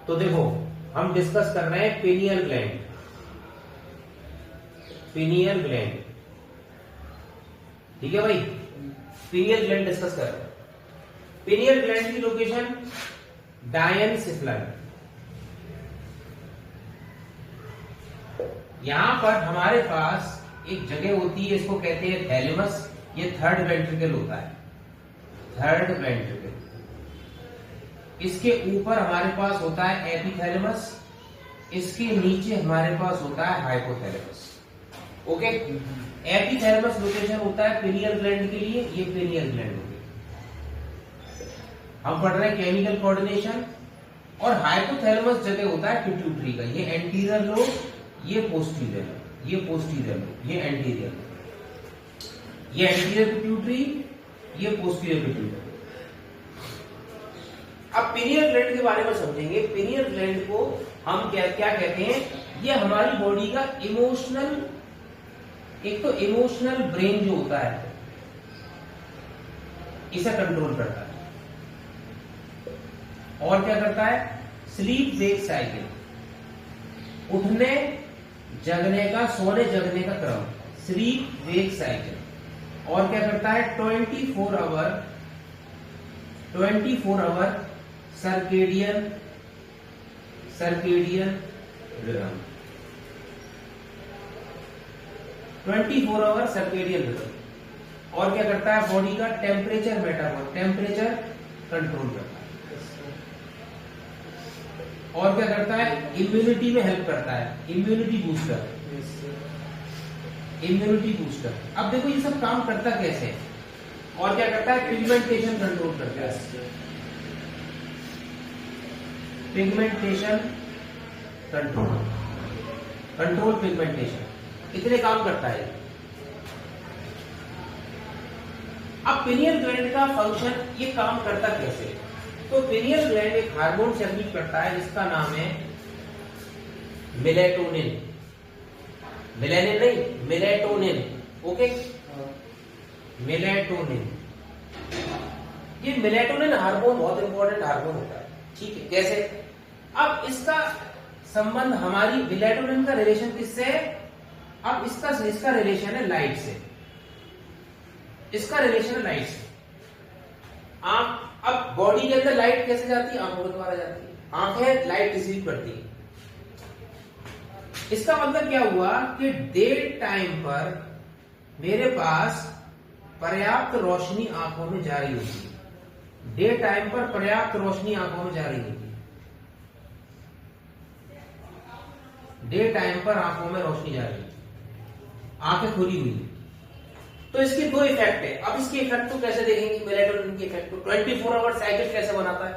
तो देखो हम डिस्कस कर रहे हैं पिनियल ग्लैंड, पिनियल ग्लैंड, ठीक है भाई, पिनियल ग्लैंड डिस्कस कर रहे हैं। पिनियल ग्लैंड की लोकेशन डायनसिफलन, यहां पर हमारे पास एक जगह होती है, इसको कहते हैं थैलेमस। ये थर्ड वेंट्रिकल होता है, थर्ड वेंट्रिकल। इसके ऊपर हमारे पास होता है एपिथैलेमस, इसके नीचे हमारे पास होता है हाइपोथैलेमस। ओके, एपिथैलेमस लोकेशन होता है पिनियल ग्लैंड के लिए, ये पिनियल ग्लैंड हो गई। हम पढ़ रहे हैं केमिकल कोऑर्डिनेशन। और हाइपोथैलेमस जगह होता है पिट्यूटरी का, ये एंटीरियर लोब, ये पोस्टीरियर लोब, ये पोस्टीरियर लोब, ये एंटीरियर लोब, ये एंटीरियर पिट्यूटरी, ये पोस्टीरियर पिट्यूटरी। अब पिनियल ग्लैंड के बारे में समझेंगे। पिनियल ग्लैंड को हम क्या कहते हैं, ये हमारी बॉडी का इमोशनल, एक तो इमोशनल ब्रेन जो होता है इसे कंट्रोल करता है, और क्या करता है, स्लीप वेक साइकिल, उठने जगने का, सोने जगने का क्रम, स्लीप वेक साइकिल। और क्या करता है, 24 hour circadian rhythm, 24 hour circadian rhythm. और क्या करता है, बॉडी का टेम्परेचर मेटाबॉल, टेम्परेचर कंट्रोल करता है। और क्या करता है, इम्यूनिटी में हेल्प करता है, इम्यूनिटी बूस्टर, इम्यूनिटी बूस्टर। अब देखो ये सब काम करता कैसे है। और क्या करता है, पिगमेंटेशन कंट्रोल करता है, पिगमेंटेशन कंट्रोल पिगमेंटेशन, इतने काम करता है। अब पिनियल ग्लैंड का फंक्शन, ये काम करता कैसे। तो पिनियल ग्लैंड एक हार्मोन सेक्रीट करता है जिसका नाम है मेलेटोनिन, मेलेनिन नहीं, मेलेटोनिन। ओके, मेलेटोनिन, ये मेलेटोनिन हार्मोन बहुत इंपॉर्टेंट हार्मोन होता है, ठीक है। कैसे, अब इसका संबंध, हमारी मेलेटोनिन का रिलेशन किससे है, अब इसका रिलेशन है लाइट से, इसका रिलेशन है लाइट से। अब बॉडी के अंदर लाइट कैसे जाती है, आंखों के द्वारा जाती है, आंखें लाइट रिसीव करती है। इसका मतलब क्या हुआ कि डे टाइम पर मेरे पास पर्याप्त रोशनी आंखों में जा रही होती है, डे टाइम पर पर्याप्त रोशनी आंखों में जा रही होती है, डे टाइम पर आंखों में रोशनी जा रही है, आंखें खुली हुई। तो इसके दो इफेक्ट है। अब इसके इफेक्ट को कैसे देखेंगे, मेलेटोनिन के इफेक्ट को, 24 आवर साइकिल कैसे बनाता है।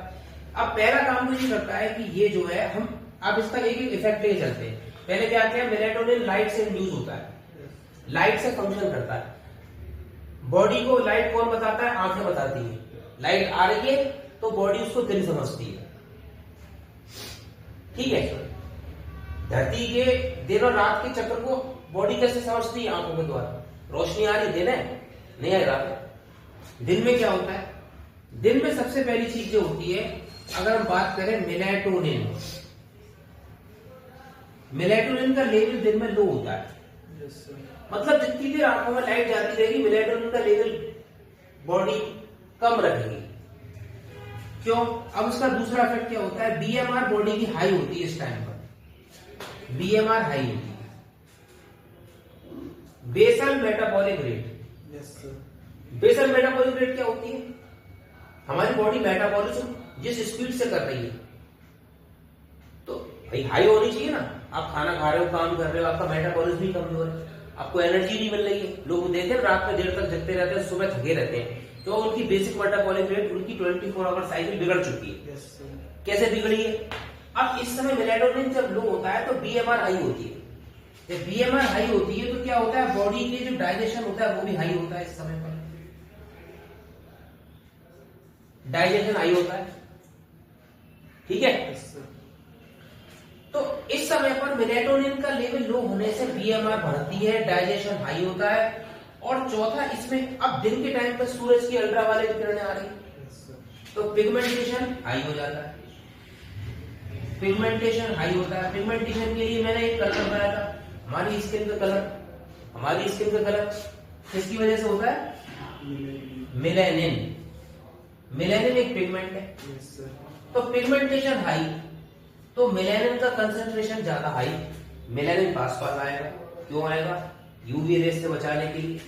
अब पहला काम तो ये करता है कि ये जो है, हम अब इसका एक एक इफेक्ट लेके चलते हैं। पहले क्या किया, मेलेटोनिन लाइट से इंड्यूस होता है, लाइट से फंक्शन करता है। बॉडी को लाइट कौन बताता है, आंखें बताती है। लाइट आ रही है तो बॉडी उसको दिन समझती है, ठीक है। धरती के दिन और रात के चक्र को बॉडी कैसे समझती है, आंखों के द्वारा। रोशनी आ रही, दिन है, नहीं आ रहा। दिन में क्या होता है, दिन में सबसे पहली चीज जो होती है, अगर हम बात करें मेलेटोनिन, मेलेटोनिन का लेवल दिन में लो होता है। मतलब जितनी देर आंखों में लाइट जाती रहेगी, मेलेटोनिन का लेवल बॉडी कम रखेगी। क्यों, अब उसका दूसरा इफेक्ट क्या होता है, बीएमआर बॉडी की हाई होती है इस टाइम पर, बीएमआर हाई होती है। Basal metabolic rate, basal metabolic rate क्या होती है, हमारी बॉडी मेटाबॉलिज्म जिस स्पीड से कर रही है, तो भाई हाई होनी चाहिए ना। आप खाना खा रहे हो, काम कर रहे हो, आपका मेटाबॉलिज्म भी कमजोर है, आपको एनर्जी नहीं मिल रही है। लोग देखे रात में देर तक जगते रहते हैं, सुबह थके रहते हैं, तो उनकी बेसिक मेटाबॉलिक रेट, उनकी 24 आवर साइकिल बिगड़ चुकी है। कैसे बिगड़ी है, अब इस समय मेलेटोनिन जब लो होता है तो बीएमआर हाई होती है। जब बीएमआर हाई होती है तो क्या होता है, बॉडी के जो डाइजेशन होता है वो भी हाई होता है। इस समय पर डाइजेशन हाई होता है, ठीक है। तो इस समय पर मेलेटोनिन का लेवल लो होने से बीएमआर बढ़ती है, डाइजेशन हाई होता है। और चौथा, इसमें अब दिन के टाइम पर सूरज की अल्ट्रावायलेट किरणें आ रही, तो पिगमेंटेशन हाई हो जाता है। पिगमेंटेशन हाई होता है। पिगमेंटेशन के लिए मैंने एक कलर बनाया था, हमारी स्किन का कलर, हमारी स्किन का कलर किसकी वजह से होता है? मेलानिन। मेलानिन एक पिगमेंट है। तो पिगमेंटेशन हाई, तो मेलानिन का कंसंट्रेशन ज्यादा हाई, मेलानिन पास पास आएगा। क्यों आएगा? यूवी रेस से बचाने के लिए,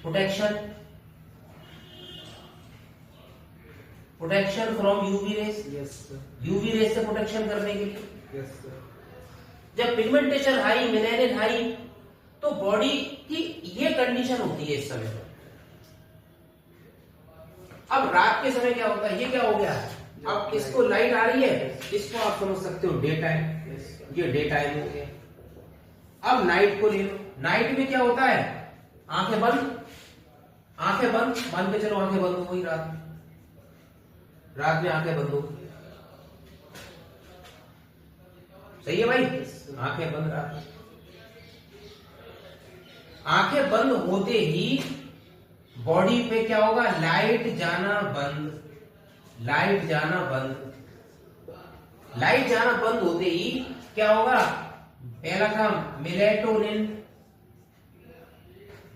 protection, protection from UV rays, UV rays से प्रोटेक्शन करने के लिए। जब पिगमेंटेशन हाई, मेलानिन हाई, तो बॉडी की ये कंडीशन होती है इस समय। अब रात के समय क्या होता है? ये क्या हो गया? अब इसको लाइट आ रही है, इसको आप समझ सकते हो डे टाइम, ये डे टाइम हो गया। अब नाइट को ले लो, नाइट में क्या होता है? आंखें बंद, आंखें बंद, मान के चलो आंखें बंद हो गई रात में, रात में आंखें बंद हो गई, सही है भाई? आंखें बंद, रात में आंखें बंद होते ही बॉडी पे क्या होगा? लाइट जाना बंद, लाइट जाना बंद, लाइट जाना बंद होते ही क्या होगा? पहला काम मेलेटोनिन,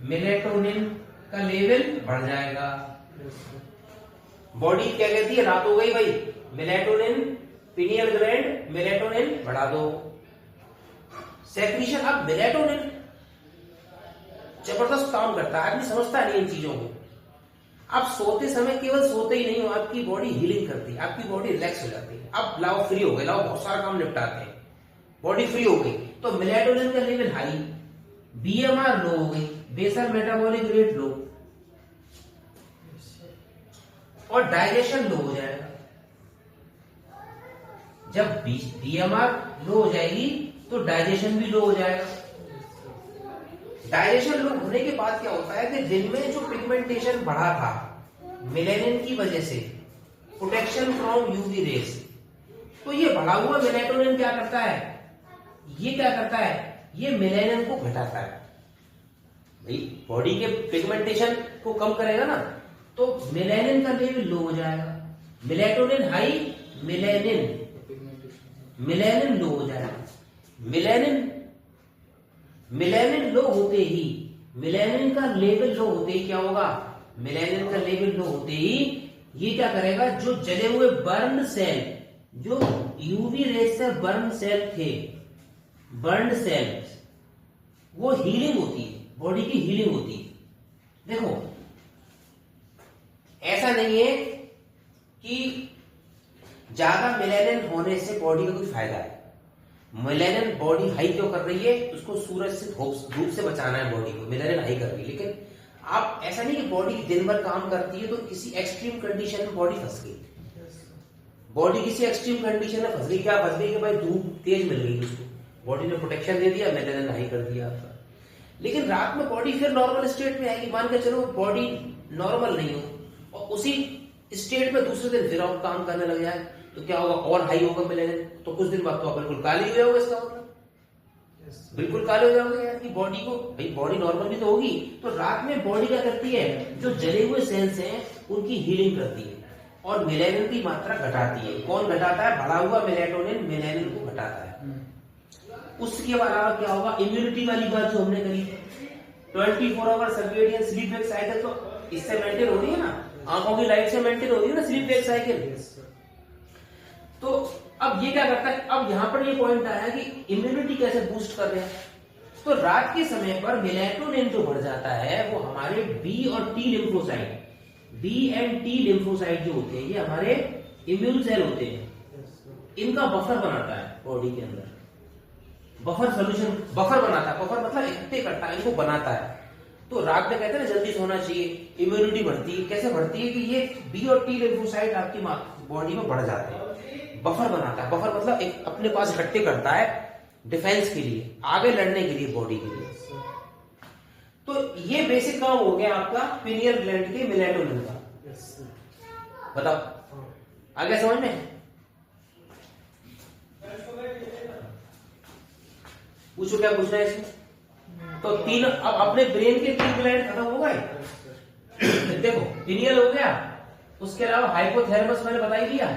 मेलेटोनिन का लेवल बढ़ जाएगा। बॉडी क्या कहती है? रात हो गई भाई, मेलेटोनिन, पिनियल ग्लैंड, मेलेटोनिन बढ़ा दो, सेक्रीशन। अब मेलेटोनिन जबरदस्त काम करता है, आदमी समझता नहीं इन चीजों को। आप सोते समय केवल सोते ही नहीं हो, आपकी बॉडी हीलिंग करती है, आपकी बॉडी रिलैक्स हो जाती है। अब लाओ फ्री हो गए, लाओ बहुत सारा काम निपटाते हैं, बॉडी फ्री हो गई, तो मेलेटोनिन का लेवल हाई, बीएमआर लो हो गई, बेसल मेटाबॉलिक रेट लो, और डाइजेशन लो हो जाएगा। जब बीएमआर लो हो जाएगी तो डाइजेशन भी लो हो जाएगा। डाइजेशन लो होने के बाद क्या होता है कि दिन में जो पिगमेंटेशन बढ़ा था मेलानिन की वजह से, प्रोटेक्शन फ्रॉम यूवी रेस, तो ये बढ़ा हुआ मेलेटोनिन क्या करता है? ये क्या करता है? ये मेलानिन को घटाता है। भाई बॉडी के पिगमेंटेशन को कम करेगा ना, तो मेलानिन का लेवल लो हो जाएगा। मेलेटोनिन हाई, मेलानिन, मेलानिन लो हो जाएगा। मेलानिन, मेलानिन लो होते ही, मेलानिन का लेवल लो होते ही क्या होगा? मेलानिन का लेवल लो होते ही ये क्या करेगा? जो जले हुए बर्न सेल, जो यूवी रेस से बर्न सेल थे, बर्न सेल, वो हीलिंग होती है, बॉडी की हीलिंग होती है। देखो ऐसा नहीं है कि ज्यादा मेलानिन होने से बॉडी का कोई फायदा है। मेलानिन बॉडी हाई क्यों कर रही है? उसको सूरज से धूप से बचाना है बॉडी को, मेलानिन हाई कर रही है। लेकिन आप ऐसा नहीं कि बॉडी दिन भर काम करती है तो किसी एक्सट्रीम कंडीशन में बॉडी फंस गई, बॉडी किसी एक्सट्रीम कंडीशन में फंस गई। क्या फंस गई? कि भाई धूप तेज मिल गई उसको, बॉडी ने प्रोटेक्शन दे दिया, मेलानिन हाई कर दिया आपका। लेकिन रात में बॉडी फिर नॉर्मल स्टेट में आएगी, मान के चलो बॉडी नॉर्मल नहीं हो और उसी स्टेट में दूसरे दिन फिर और काम करने लग जाए, तो क्या होगा? और हाई होगा मेलानिन, तो कुछ दिन बाद तो आप बिल्कुल काले हो जाओगे। इसका मतलब बिल्कुल काले हो जाओगे यार, कि बॉडी को, भाई बॉडी नॉर्मल भी तो होगी। तो रात में बॉडी क्या करती है? जो जले हुए सेल्स हैं उनकी हीलिंग करती है और मेलानिन की मात्रा घटाती है। कौन घटाता है? बढ़ा हुआ मेलेटोनिन मेलानिन को घटाता है। उसके अलावा क्या होगा? इम्यूनिटी वाली बात जो हमने करी, 24 hour circadian sleep wake cycle, तो इससे मेंटेन हो रही है ना, आंखों की लाइट से मेंटेन हो रही है ना स्लीप वेक साइकिल। तो अब ये क्या करता है? अब यहां पर ये पॉइंट आया कि इम्यूनिटी कैसे बूस्ट कर रहे हैं। तो रात के समय पर मेलेटोनिन जो बढ़ जाता है वो हमारे बी और T lymphocyte, B and T lymphocyte जो होते हैं, ये हमारे इम्यून सेल होते हैं, इनका बफर बनाता है बॉडी के अंदर, बफर सोल्यूशन, बफर बनाता है। बफर मतलब इकट्ठे करता है, इनको बनाता है। तो रात में कहते हैं ना जल्दी सोना चाहिए, इम्यूनिटी बढ़ती है। कैसे बढ़ती है? कि ये बी और टी लिम्फोसाइट आपकी बॉडी में बढ़ जाते हैं, बफर बनाता है। बफर मतलब एक अपने पास इकट्ठे करता है डिफेंस के लिए, आगे लड़ने के लिए, बॉडी के लिए। तो ये बेसिक काम हो गया आपका पिनियल ग्लैंड के मेलेटोनिन का। बताओ आगे समझ में? पूछो क्या पूछना है इसमें? तो तीन, अब अपने ब्रेन के 3 ग्लैंड खत्म हो गए। देखो पिनियल हो गया, उसके अलावा हाइपोथैलेमस मैंने बता ही दिया,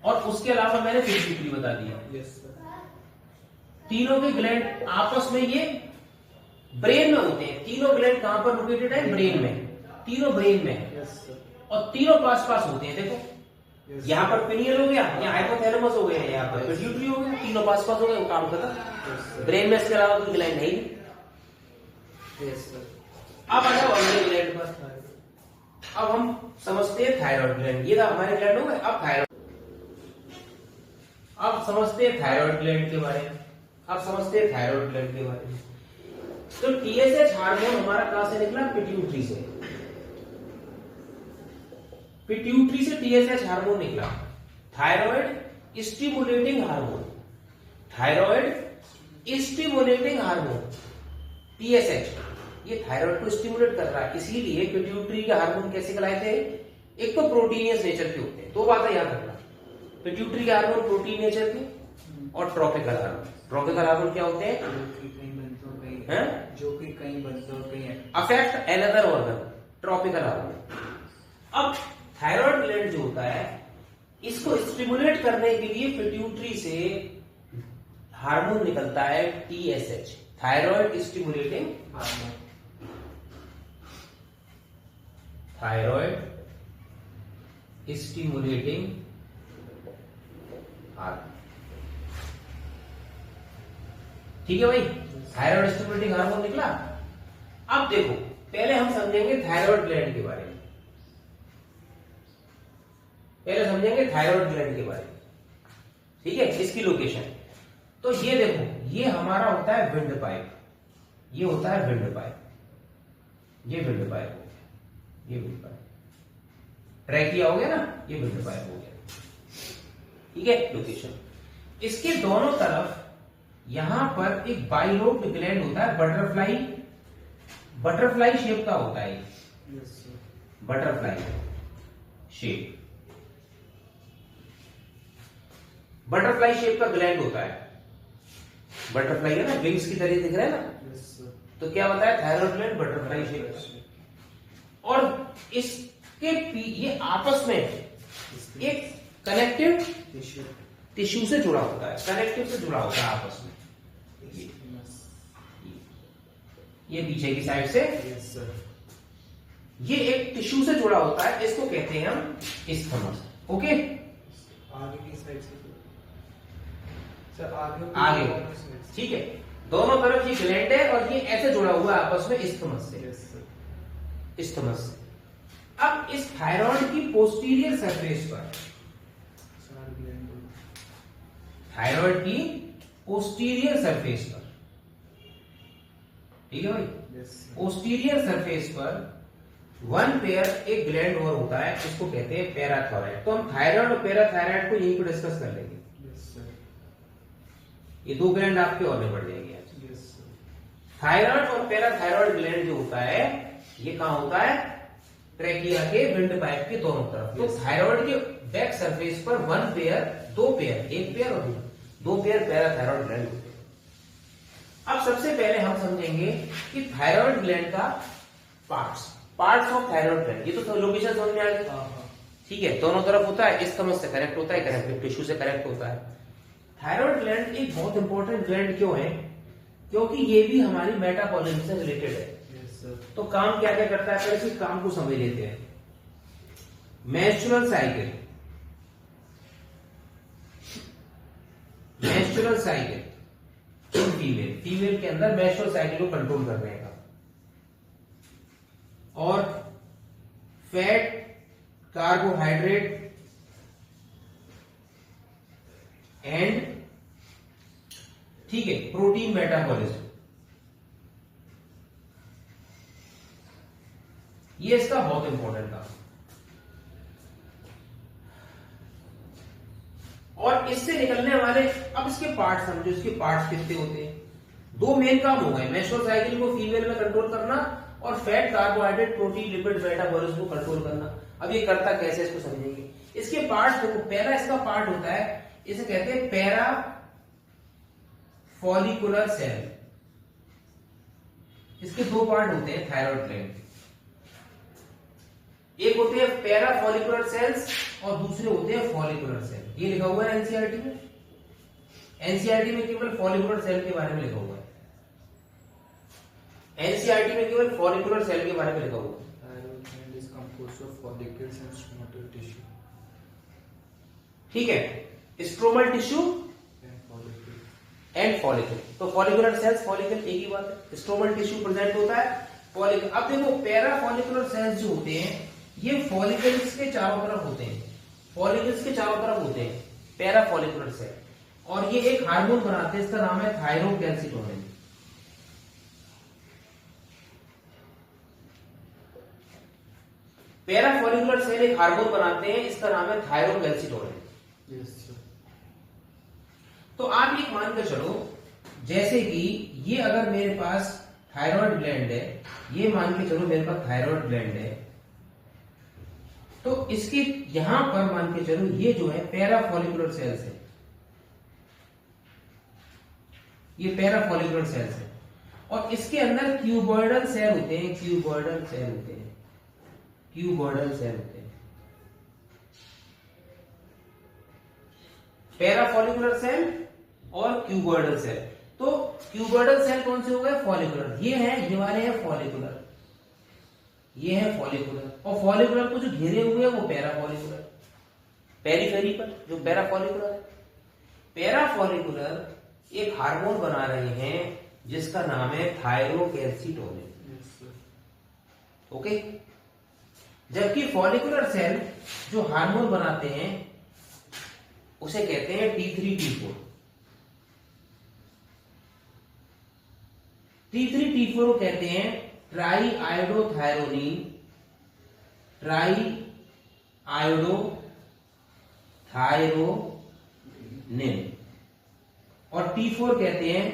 और उसके अलावा मैंने पिट्यूटरी बता दिया। Yes sir. तीनों के ग्लैंड आपस में ये ब्रेन में होते हैं। तीनों ग्लैंड कहां पर लोकेटेड है? ब्रेन में। तीनों ब्रेन में है। Yes sir. और तीनों पास पास होते हैं। देखो यहाँ पर पिनियल हो गया, यहाँ हाइपोथैलेमस हो गया, यहाँ पर पिट्यूटरी हो गया, तीनों पास पास हो गए, वो काम खत्म। ब्रेन में इसके अलावा कोई ग्लैंड नहीं। Yes sir. अब आ जाओ अगले ग्लैंड पर। अब हम समझते हैं थायराइड ग्लैंड। ये था हमारे ग्लैंड हो गए। अब थायराइड, अब समझते हैं थायराइड ग्लैंड के बारे में। अब समझते हैं थायराइड ग्लैंड के बारे में। तो टीएसएच हार्मोन हमारा कहां से निकला? पिट्यूटरी से। पिट्यूटरी से टीएसएच हार्मोन निकला, thyroid stimulating hormone. Thyroid stimulating hormone TSH, ये थायराइड को स्टिमुलेट कर रहा है। इसीलिए पिट्यूटरी के हार्मोन कैसे कहलाए थे? एक तो प्रोटीनियस नेचर के होते हैं, दो बातें याद रखना। पिट्यूटरी के हार्मोन प्रोटीन नेचर के और ट्रॉपिकल हार्मोन। ट्रॉपिकल हार्मोन क्या होते हैं? जो कि कहीं बनते हो कहीं affect another organ, tropical hormone. अब थायराइड ग्लैंड जो होता है, इसको स्टिमुलेट करने के लिए पिट्यूटरी से हार्मोन निकलता है TSH, thyroid stimulating hormone. Thyroid stimulating hormone, ठीक है भाई। थायराइड स्टिमुलेटिंग हार्मोन निकला। अब देखो, पहले हम समझेंगे थायराइड ग्लैंड के बारे में। पहले समझेंगे थायराइड ग्लैंड के बारे में, ठीक है, इसकी लोकेशन। तो ये देखो, ये हमारा होता है विंड पाइप। ये होता है विंड पाइप। ये विंड पाइप हो गया, ये विंड पाइप। ट्रैकिया हो गया ना, ये विंड पाइप हो गया, ठीक है। लोकेशन, इसके दोनों तरफ यहां पर एक बाइलोब्ड ग्लैंड होता है, बटरफ्लाई, बटरफ्लाई शेप का होता है। बटरफ्लाई शेप, बटरफ्लाई शेप का ग्लैंड होता है। बटरफ्लाई है ना, विंग्स की तरह दिख रहा है ना। तो क्या होता है? थायराइड ग्लैंड बटरफ्लाई शेप का। और इसके ये आपस में एक कनेक्टिव टिश्यू से जुड़ा होता है, कनेक्टिव से जुड़ा होता है आपस में। ये पीछे की साइड से ये एक टिश्यू से जुड़ा होता है, इसको कहते हैं हम इस्थमस। ओके, आगे की साइड से सर, आगे, ठीक है। दोनों तरफ ये ग्लैंड है और ये ऐसे जुड़ा हुआ है आपस में इस्थमस से। इस्थमस से। अब इस थायराइड की पोस्टीरियर सरफेस पर, थायराइड की पोस्टीरियर सरफेस पर, ठीक है भाई, पोस्टीरियर सरफेस पर वन पेयर एक ग्लैंड और होता है, इसको कहते हैं पैराथायराइड। तो हम थायराइड और पैराथायराइड को यहीं पर डिस्कस कर लेंगे। ये दो ग्लैंड आपके और में बढ़ जाएंगे। थायराइड और पैराथायराइड ग्लैंड जो होता है, ये कहां होता है? ट्रैकिया के विंड पाइप के दोनों तरफ। तो थायराइड के बैक सरफेस पर वन पेयर, दो पेयर, एक पेयर और दो पेयर पैराथायराइड ग्लैंड होते हैं। अब सबसे पहले हम समझेंगे कि थायराइड ग्लैंड का पार्ट्स ऑफ थायराइड ग्लैंड। ये तो लोकेशन समझ में आ गई, ठीक है। दोनों तरफ होता है, इस्थमस से कनेक्ट होता है, कनेक्टिव टिश्यू से कनेक्ट होता है। थायराइड ग्लैंड एक बहुत इंपॉर्टेंट ग्लैंड क्यों है? क्योंकि ये भी हमारी मेटाबॉलिज्म से रिलेटेड है। तो काम क्या क्या करता है, इस काम को समझ लेते हैं। Menstrual cycle, menstrual cycle in female, female के अंदर मेंस्ट्रुअल साइकिल को कंट्रोल करने का, और फैट, कार्बोहाइड्रेट एंड, ठीक है, प्रोटीन मेटाबॉलिज्म, ये इसका बहुत इंपॉर्टेंट काम। और इससे निकलने वाले, अब इसके पार्ट समझो, इसके पार्ट्स कितने होते हैं? दो मेन काम हो गए, मेंस्ट्रुअल साइकिल को फीमेल में कंट्रोल करना और fat, carbohydrate, protein, lipid, metabolism को कंट्रोल करना। अब ये करता कैसे, इसको समझेंगे। इसके पार्ट्स देखो, पहला इसका पार्ट होता है, इसे कहते हैं पैरा फॉलिकुलर सेल। इसके दो पार्ट होते हैं थायराइड ग्लैंड, एक होते हैं पैरा फॉलिकुलर सेल्स और दूसरे होते हैं फॉलिकुलर सेल। ये लिखा हुआ है एनसीईआरटी में। एनसीईआरटी में केवल फॉलिकुलर सेल के बारे में लिखा हुआ है। एनसीईआरटी में केवल फॉलिकुलर सेल के बारे में लिखा हुआ है। Thyroid gland is composed of follicles and stromal tissue. ठीक है, stromal tissue And follicle. And follicle. तो फॉलिकुलर सेल्स फॉलिकल एक ही बात है। स्ट्रोमल टिश्यू प्रेजेंट होता है फॉलिकल। अब देखो पैरा फॉलिकुलर सेल्स जो होते हैं ये फॉलिकल्स के चारों तरफ होते हैं। फॉलिकल्स के चारों तरफ होते हैं पैरा फॉलिकुलर सेल, और ये एक हार्मोन बनाते हैं, इसका नाम है थायरोकैल्सिटोनिन। पैरा फॉलिकुलर सेल एक हार्मोन बनाते हैं, इसका नाम है थायरोकैल्सिटोनिन। Yes, sir. तो आप ये मान के चलो, जैसे कि ये अगर मेरे पास थायराइड ग्लैंड है, ये मान के चलो मेरे पास थायराइड ग्लैंड है, तो इसके यहां पर मान के चलो ये जो है पैरा फॉलिकुलर सेल्स है, ये पैरा फॉलिकुलर सेल्स है, और इसके अंदर क्यूबॉइडल सेल होते हैं, क्यूबॉइडल सेल होते हैं, क्यूबॉइडल सेल होते हैं। पैरा फॉलिकुलर सेल और क्यूबॉइडल सेल। तो क्यूबॉइडल सेल कौन से हो गए? फॉलिकुलर। ये है, ये वाले हैं फॉलिकुलर, ये है फॉलिकुलर, और फॉलिकुलर को जो घेरे हुए हैं वो पैरा फॉलिकुलर, पेरीफेरी पर जो पैरा फॉलिकुलर है। पैरा फॉलिकुलर एक हार्मोन बना रहे हैं जिसका नाम है थायरोकैल्सिटोनिन। Yes, sir. ओके। जबकि फॉलिकुलर सेल जो हार्मोन बनाते हैं उसे कहते हैं T3 T4। T3 T4 को कहते हैं ट्राई आयोडोथायरोनिन, ट्राई आयोडोथायरोनिन, और T4 कहते हैं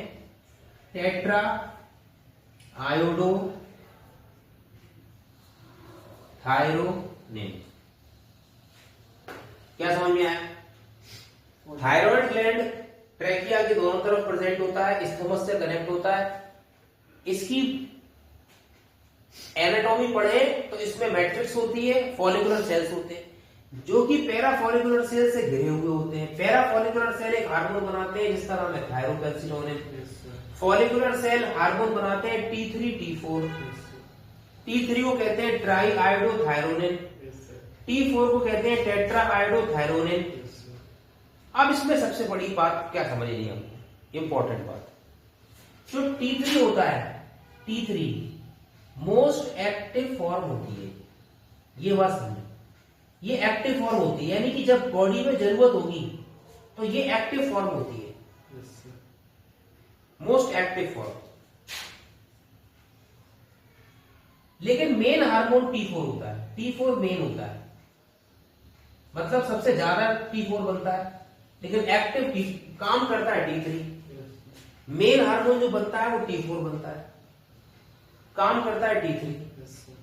टेट्रा आयोडोथायरोनिन। क्या समझ में आया? थायराइड ग्लैंड ट्रैकिया के दोनों तरफ प्रेजेंट होता है, इस्थमस से कनेक्ट होता है। इसकी एनाटॉमी पढ़े तो इसमें मैट्रिक्स होती है, फॉलिकुलर सेल्स होते हैं जो कि पैरा फॉलिकुलर सेल से घिरे हुए होते हैं। पैरा फॉलिकुलर सेल एक हार्मोन बनाते हैं जिसका नाम है thyrocalcitonin. Yes, sir. Follicular cell hormone बनाते हैं T3 T4। Yes, sir. T3 को कहते हैं try iodothyronine, Yes, sir. T4 को कहते हैं टेट्रा आयोडोथायरोनिन। Yes, sir. अब इसमें सबसे बड़ी बात क्या समझनी है हमको, इंपॉर्टेंट बात, जो T3 होता है, T3 मोस्ट एक्टिव फॉर्म होती है। ये बात समझो, ये एक्टिव फॉर्म होती है, यानी कि जब बॉडी में जरूरत होगी तो ये एक्टिव फॉर्म होती है, Yes, sir. Most active form. लेकिन मेन हार्मोन T4 होता है, T4 मेन होता है, मतलब सबसे ज्यादा T4 बनता है, लेकिन एक्टिव काम करता है T3। Yes, sir. Main hormone जो बनता है वो T4 बनता है, काम करता है T3। Yes, sir.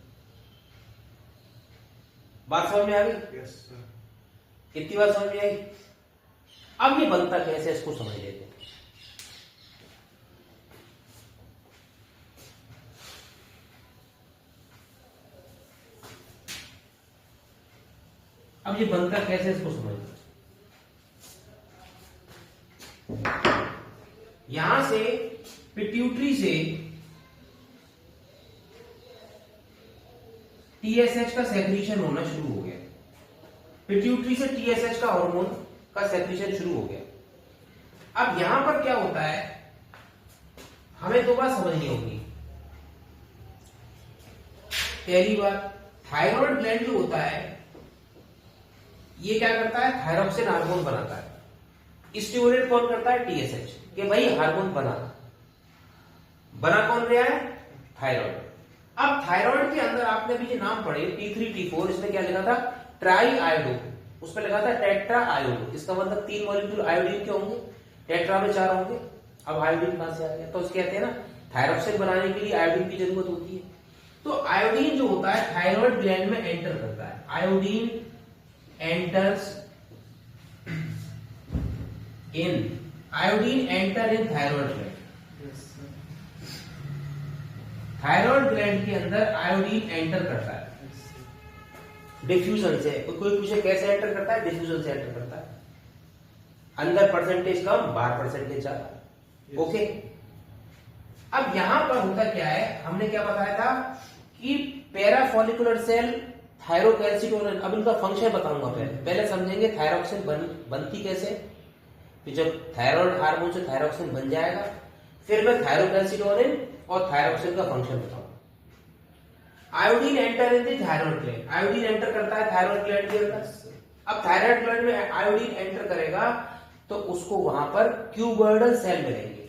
बात समझ में आ गई? Yes, sir. कितनी बात समझ में आई? अब ये बनता कैसे, इसको समझ लेते हैं। अब ये बनता कैसे, इसको समझ लेते हैं। यहां से पिट्यूटरी से टीएसएच का सेक्रीशन होना शुरू हो गया, पिट्यूटरी से टीएसएच का हार्मोन का सेक्रीशन शुरू हो गया। अब यहां पर क्या होता है, हमें दो बात समझनी होगी। पहली बात, थायराइड ग्लैंड जो होता है ये क्या करता है, थायरॉक्सिन हार्मोन बनाता है। स्टिमुलेट कौन करता है? टीएसएच, कि भाई हार्मोन बना कौन रहा है? थायराइड। अब थायराइड के अंदर आपने भी ये नाम पढ़े T3 T4, इसमें क्या लिखा था? ट्राई आयोडो, उसमें लिखा था टेट्रा आयोडो। इसका मतलब 3 मॉलिक्यूल आयोडीन के होंगे, टेट्रा में 4 होंगे। अब आयोडीन कहां से आ गया? तो उसके कहते हैं ना, थायरॉक्सिन बनाने के लिए आयोडीन की जरूरत होती है। तो आयोडीन जो होता है थायराइड ग्लैंड में एंटर करता है, आयोडीन एंटर इन thyroid gland. Yes, sir. Thyroid gland के अंदर आयोडीन एंटर करता है। Yes, sir. डिफ्यूजन से। कोई पूछे कैसे एंटर करता है, डिफ्यूजन से एंटर करता है। अंदर परसेंटेज कम, बाहर परसेंटेज ज्यादा। ओके, अब यहां पर होता क्या है, हमने क्या बताया था कि पैराफॉलिकुलर सेल, थायरोकैल्सिटोनिन। अब इनका फंक्शन बताऊंगा। पहले समझेंगे थायरॉक्सिन बनती कैसे, फिर जब थायराइड हार्मोन से थायरॉक्सिन बन जाएगा, फिर मैं थायरोकैल्सिटोनिन और थायरॉक्सिन का फंक्शन बताऊंगा। Iodine enter in the thyroid gland, iodine enter करता है थायराइड ग्लैंड के अंदर। अब थायराइड ग्लैंड में आयोडीन एंटर करेगा तो उसको वहां पर क्यूबॉइडल सेल मिलेंगे,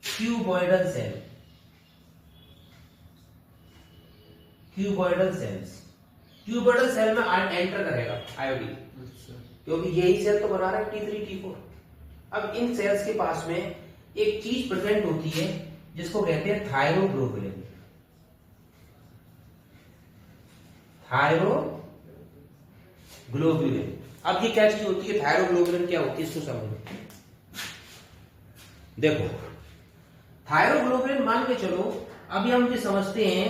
cuboidal cell, cuboidal cells. Cuboidal cell में एंटर करेगा आयोडीन, क्योंकि यही सेल तो बना रहा है T3 T4। अब इन सेल्स के पास में एक चीज प्रेजेंट होती है जिसको कहते हैं थायरोग्लोबुलिन, थायरोग्लोबुलिन। अब ये क्या चीज होती है, थायरोग्लोबुलिन क्या होती है इसको समझो। देखो, थायरोग्लोबुलिन मान के चलो, अभी हम ये समझते हैं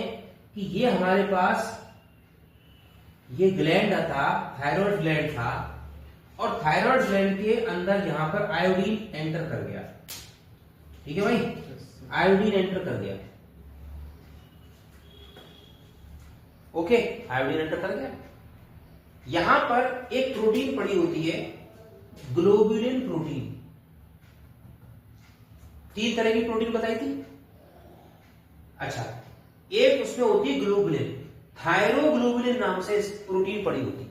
कि ये हमारे पास ये ग्लैंड था, थायराइड ग्लैंड था, और थायराइड ग्लैंड के अंदर यहां पर आयोडीन एंटर कर गया। ठीक है भाई, आयोडीन एंटर कर गया। ओके, आयोडीन एंटर कर गया। यहां पर एक प्रोटीन पड़ी होती है, ग्लोबुलिन प्रोटीन। 3 तरह की प्रोटीन बताई थी। अच्छा, एक उसमें होती है ग्लोबुलिन, थायरोग्लोबुलिन नाम से प्रोटीन पड़ी होती है।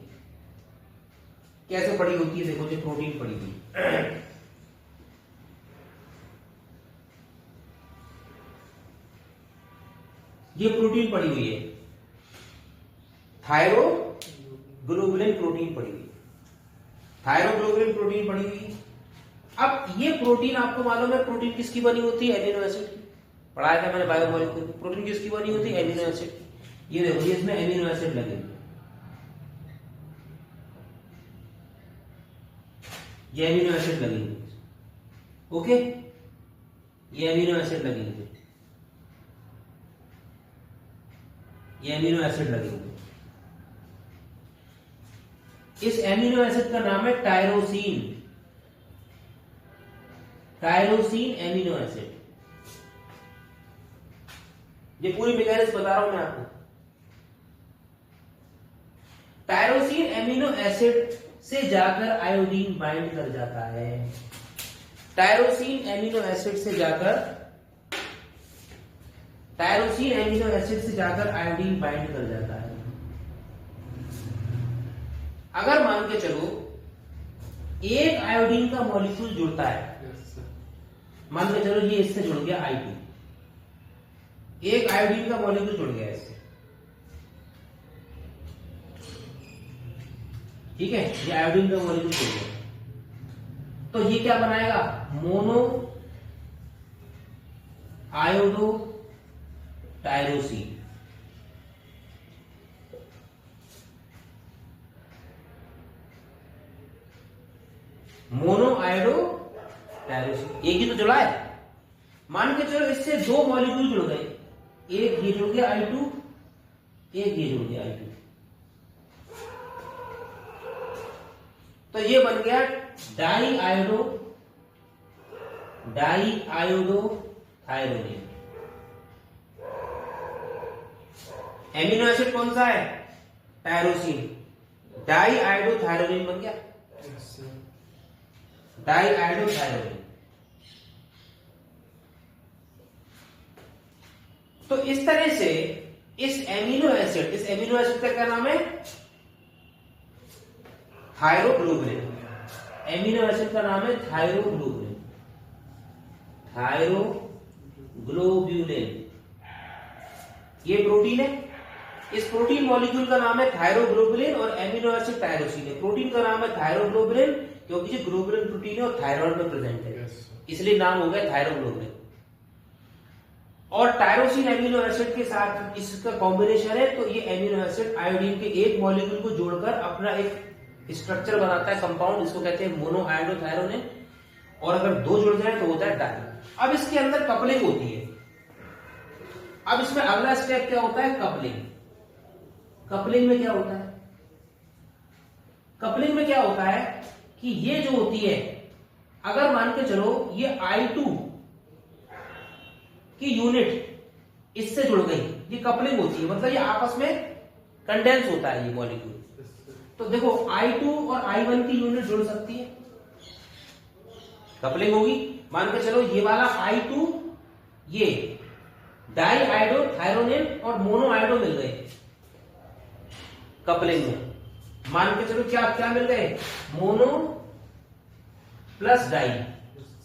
कैसे पड़ी होती है, देखो, जो प्रोटीन पड़ी हुई, ये प्रोटीन पड़ी हुई है, थायरोग्लोबुलिन प्रोटीन पड़ी हुई, थायरोग्लोबुलिन प्रोटीन पड़ी हुई। अब ये प्रोटीन आपको मालूम है प्रोटीन किसकी बनी होती है, एमिनो एसिड की। पढ़ाया था मैंने बायोमोलिक्यूल। प्रोटीन किसकी बनी होती है, एमिनो एसिड की। ये देखो, ये इसमें एमिनो एसिड लगे हुए, ये एमिनो एसिड लगी हुई। ओके, ये एमिनो एसिड लगी हुई, ये एमिनो एसिड लगे हुए। इस एमिनो एसिड का नाम है टायरोसिन, टायरोसिन एमिनो एसिड। ये पूरी मैकेनिज्म बता रहा हूं मैं आपको। टायरोसिन एमिनो एसिड से जाकर आयोडीन बाइंड कर जाता है, टायरोसिन एमिनो एसिड से जाकर, टायरोसिन एमिनो एसिड से जाकर आयोडीन बाइंड कर जाता है। अगर मान के चलो एक आयोडीन का मॉलिक्यूल जुड़ता है, मान के चलो ये इससे जुड़ गया I2, एक आयोडीन का मॉलिक्यूल जुड़ गया इससे, ठीक है, ये आयोडीन का मॉलिक्यूल जुड़ गया, तो ये क्या बनाएगा, mono iodo tyrosine. Mono iodo tyrosine, एक ही तो जुड़ा है। मान के चलो इससे 2 मॉलिक्यूल जुड़ गए, एक ये जुड़ गया I2, एक ये जुड़ गया I2, तो ये बन गया die iodo thyronine. Amino acid कौन सा है, टायरोसिन, डाई आयोडो थायरोनिन बन गया, डाई आयोडो थायरोनिन। तो इस तरह से इस एमिनो एसिड का क्या नाम है, थायरोग्लोबुलिन। एमिनो एसिड का नाम है थायरोग्लोबुलिन, थायरोग्लोबुलिन। ये प्रोटीन है, इस प्रोटीन मॉलिक्यूल का नाम है थायरोग्लोबुलिन और एमिनो एसिड टायरोसिन है। प्रोटीन का नाम है थायरोग्लोबुलिन क्योंकि ये ग्लोबुलिन प्रोटीन है और थायराइड में प्रेजेंट है, इसलिए नाम हो गया थायरोग्लोबुलिन। और टायरोसिन एमिनो एसिड के साथ इसका कॉम्बिनेशन है, तो ये एमिनो एसिड आयोडीन के एक मॉलिक्यूल को जोड़कर अपना एक स्ट्रक्चर बनाता है, कंपाउंड, इसको कहते हैं मोनो आयोडो थायरोनिन। और अगर 2 जुड़ जाए तो होता है डाई। अब इसके अंदर कपलिंग होती है। अब इसमें अगला स्टेप क्या होता है, कपलिंग। कपलिंग में क्या होता है, कपलिंग में क्या होता है कि ये जो होती है, अगर मान के चलो ये I2 की यूनिट इससे जुड़ गई, ये कपलिंग होती है, मतलब ये आपस में कंडेंस होता है ये मॉलिक्यूल। तो देखो I2 और I1 की यूनिट जुड़ सकती है, कपलिंग होगी। मान के चलो ये वाला I2 ये डाई आइडो थायरोनिन और मोनो आइडो मिल गए कपलिंग में। मान के चलो क्या क्या मिल गए, मोनो प्लस डाई,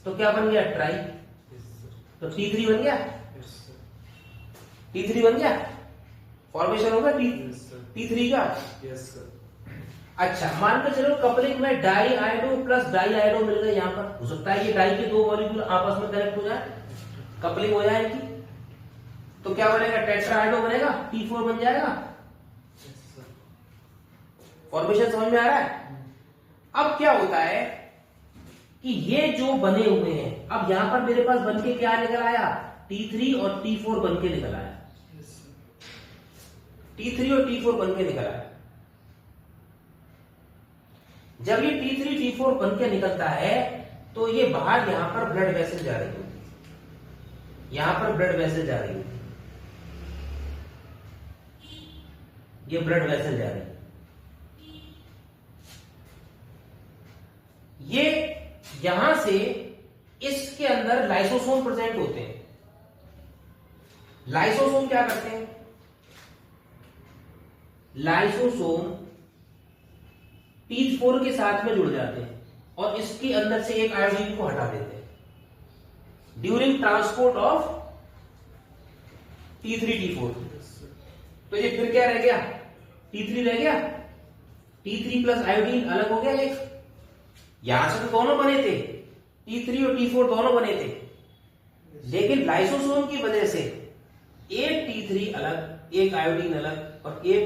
तो क्या बन गया, ट्राई। तो T3 बन गया, T3 बन गया, फॉर्मेशन होगा T3 का। अच्छा मान के चलो कपलिंग में डाई आइडो प्लस डाई आइडो मिल गए, यहां पर हो सकता है ये डाई के दो मॉलिक्यूल आपस में कनेक्ट हो जाए, कपलिंग हो जाएगी, तो क्या बनेगा, टेट्राहाइड्रो बनेगा, T4 बन जाएगा। फॉर्मेशन समझ में आ रहा है। अब क्या होता है कि ये जो बने हुए हैं, अब यहां पर मेरे पास बनके क्या निकल आया, T3 और T4 बनके निकल आया, T3 और T4 बनके निकल आया। जब ये T3 T4 बनके निकलता है तो ये बाहर यहां पर ब्लड वेसल जा रही होती है, यहां पर ब्लड वेसल जा रही होती है, ये ब्लड वेसल जा रही है। ये यहां से इसके अंदर लाइसोसोम प्रेजेंट होते हैं। लाइसोसोम क्या करते हैं, लाइसोसोम T4 के साथ में जुड़ जाते हैं और इसके अंदर से एक आयोडीन को हटा देते हैं during transport of T3 T4। तो ये फिर क्या रह गया, T3 रह गया, T3 प्लस आयोडीन अलग हो गया एक, यहां से तो दोनों बने थे, T3 और T4 दोनों बने थे, लेकिन लाइसोसोम की वजह से एक T3 अलग, एक आयोडीन अलग और एक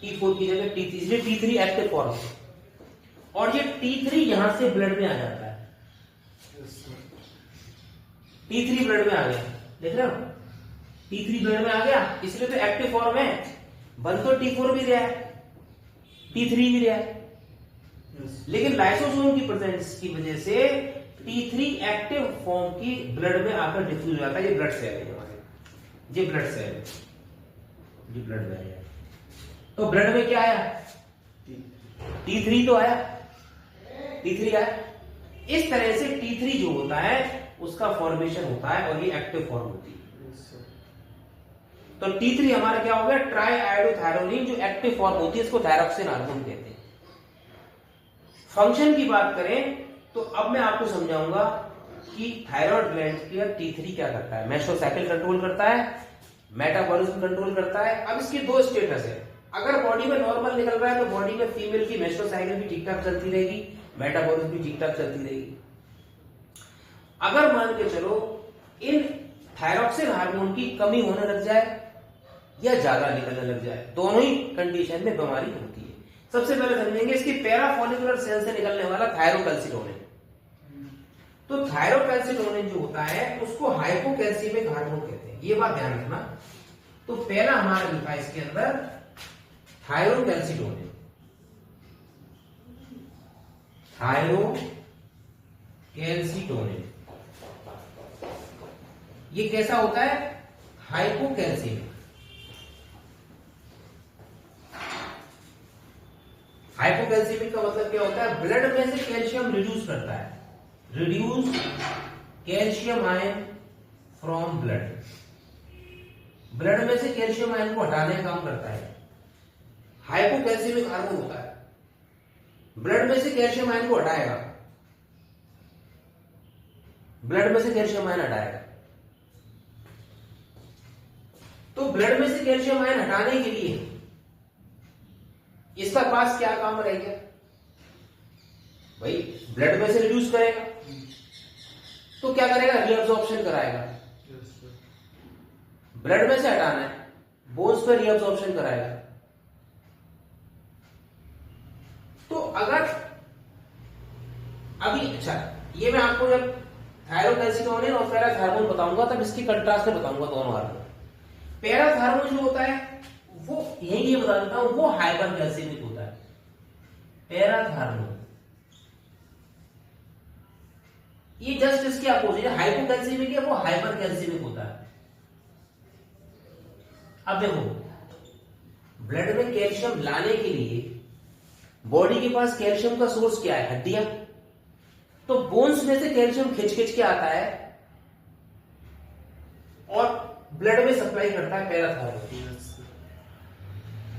T4 की जगह T3, इसलिए T3 एक्टिव फॉर्म है और ये T3 यहां से ब्लड में आ जाता है, T3 ब्लड में आ गया, देख रहे हो, T3 ब्लड में आ गया, इसलिए तो एक्टिव फॉर्म है। बन तो T4 भी रहा है, T3 भी रहा है, लेकिन लाइसोसोम की प्रेजेंस की वजह से T3 एक्टिव फॉर्म की ब्लड में आकर डिफ्यूज हो जाता है। ये ब्लड सेल है हमारे, ये ब्लड सेल है, ये ब्लड में आया, तो ब्लड में क्या आया, T3 तो आया, T3 आया। इस तरह से T3 जो होता है उसका फॉर्मेशन होता है और ये एक्टिव फॉर्म होती है। तो T3 हमारा क्या हो गया, ट्राई आयोडोथायरोनिन, जो एक्टिव फॉर्म होती है, इसको थायरॉक्सिन हार्मोन कहते हैं। फंक्शन की बात करें तो अब मैं आपको समझाऊंगा कि थायराइड ग्लैंड का T3 क्या करता है, मेस्टोसाइकिल कंट्रोल करता है, मेटाबॉलिज्म कंट्रोल करता है। अब इसके दो स्टेटस है, अगर बॉडी में नॉर्मल निकल रहा है तो बॉडी में फीमेल की मेस्टोसाइकिल भी ठीक ठाक चलती रहेगी, मेटाबॉलिज्म भी ठीक ठाक चलती रहेगी। अगर मान के चलो इन थायरॉक्सिन हार्मोन की कमी होने लग जाए या ज्यादा निकलने लग जाए, दोनों ही कंडीशन में बीमारी होती है। सबसे पहले समझेंगे इसकी पैराफॉलिकुलर सेल से निकलने वाला थायरोकैल्सिटोनिन। तो थायरोकैल्सिटोनिन जो होता है उसको हाइपोकैल्सीमिक हार्मोन कहते हैं, ये बात ध्यान रखना। तो पहला हमारा लिखा है इसके अंदर थायरोकैल्सिटोनिन, थायरोकैल्सिटोनिन ये कैसा होता है, हाइपोकैल्सीमिक। हाइपोकैल्सीमिक का मतलब क्या होता है, ब्लड में से कैल्शियम रिड्यूस करता है, reduce calcium ion from blood, blood में से कैल्शियम आयन को हटाने का काम करता है। हाइपोकैल्सीमिक हार्मोन होता है, ब्लड में से कैल्शियम आयन को हटाएगा, ब्लड में से कैल्शियम आयन हटाएगा। तो ब्लड में से कैल्शियम आयन हटाने के लिए इसका पास क्या काम रह गया भाई, ब्लड में से रिड्यूस करेगा तो क्या करेगा, रीअब्जॉर्प्शन कराएगा। ब्लड में से हटाना है, बोन्स पर रीअब्जॉर्प्शन कराएगा। तो अगर अभी अच्छा, ये मैं आपको जब थायरोकैल्सिटोनिन और पैराथायरोन बताऊंगा तब इसकी कंट्रास्ट में बताऊंगा दोनों हार्मोन। पैराथायरोन जो होता है वो यही ये बता देता हूं, वो हाइपरकैल्सीमिक होता है, पैराथार्मोन, ये जस्ट इसके अपोजिट है। हाइपोकैल्सीमिक है, वो हाइपर कैल्सीमिक होता है। अब देखो, ब्लड में कैल्शियम लाने के लिए बॉडी के पास कैल्शियम का सोर्स क्या है? हड्डियां। तो बोन्स में से कैल्शियम खिंच खिंच के आता है और ब्लड में सप्लाई करता है पैराथायरॉयड।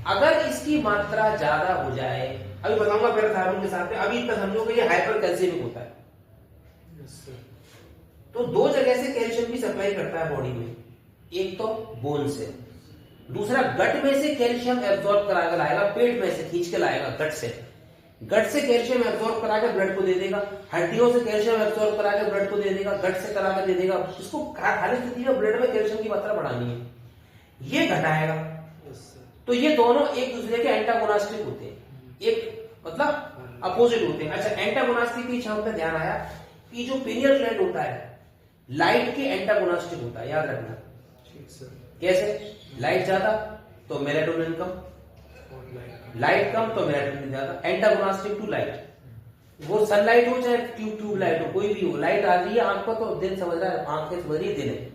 अगर इसकी मात्रा ज्यादा हो जाए, अभी बताऊंगा पैराथायरॉयड के साथ में, अभी इतना समझो कि ये हाइपर कैल्सीमिक होता है। तो दो जगह से कैल्शियम की सप्लाई करता है बॉडी में, एक तो बोन से, दूसरा गट में से कैल्शियम एब्जॉर्ब करा कर लाएगा, पेट में से खींच के लाएगा, गट से कैल्शियम एब्जॉर्ब करा के ब्लड को दे देगा, हड्डियों से कैल्शियम एब्जॉर्ब करा के ब्लड को दे देगा, गट से करा के दे देगा। इसको खाली स्थिति में ब्लड में कैल्शियम की मात्रा बढ़ानी है, ये घटाएगा। तो ये दोनों एक दूसरे के एंटागोनास्टिक होते हैं, एक मतलब अपोजिट होते हैं। अच्छा, एंटागोनास्टिक की क्षमता पे ध्यान आया कि जो पीनियल ग्लैंड होता है लाइट के एंटागोनास्टिक होता है, याद रखना। कैसे? लाइट ज्यादा तो मेलाटोनिन कम, लाइट कम तो मेलाटोनिन ज्यादा। एंटागोनास्टिक टू लाइट, वो सनलाइट हो चाहे ट्यूब लाइट हो, कोई भी हो, लाइट आ रही है आंख को तो दिन समझ रहा है, आंखें समझ रही है, दिन है,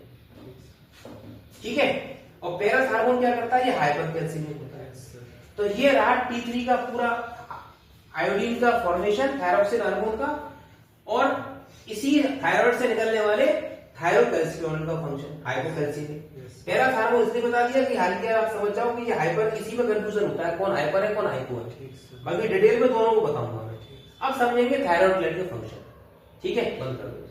ठीक है। और पैराथार्मोन क्या करता है? ये हाइपर कैल्सीमिक होता है। तो ये रहा T3 का पूरा आयोडीन का फॉर्मेशन, थायरोक्सिन हार्मोन का, और इसी थायराइड से निकलने वाले थायोकैल्सिनोल का फंक्शन, हाइपोकैल्सीमिक। पैराथार्मोन इसलिए बता दिया कि हाल के आप समझ जाओ कि ये हाइपर, इसी में कंफ्यूजन होता है, कौन हाइपर है कौन हाइपो है। बाकी डिटेल में दोनों को बताऊंगा मैं। अब समझेंगे थायराइड ग्लैंड के फंक्शन, ठीक है। बंद कर दो।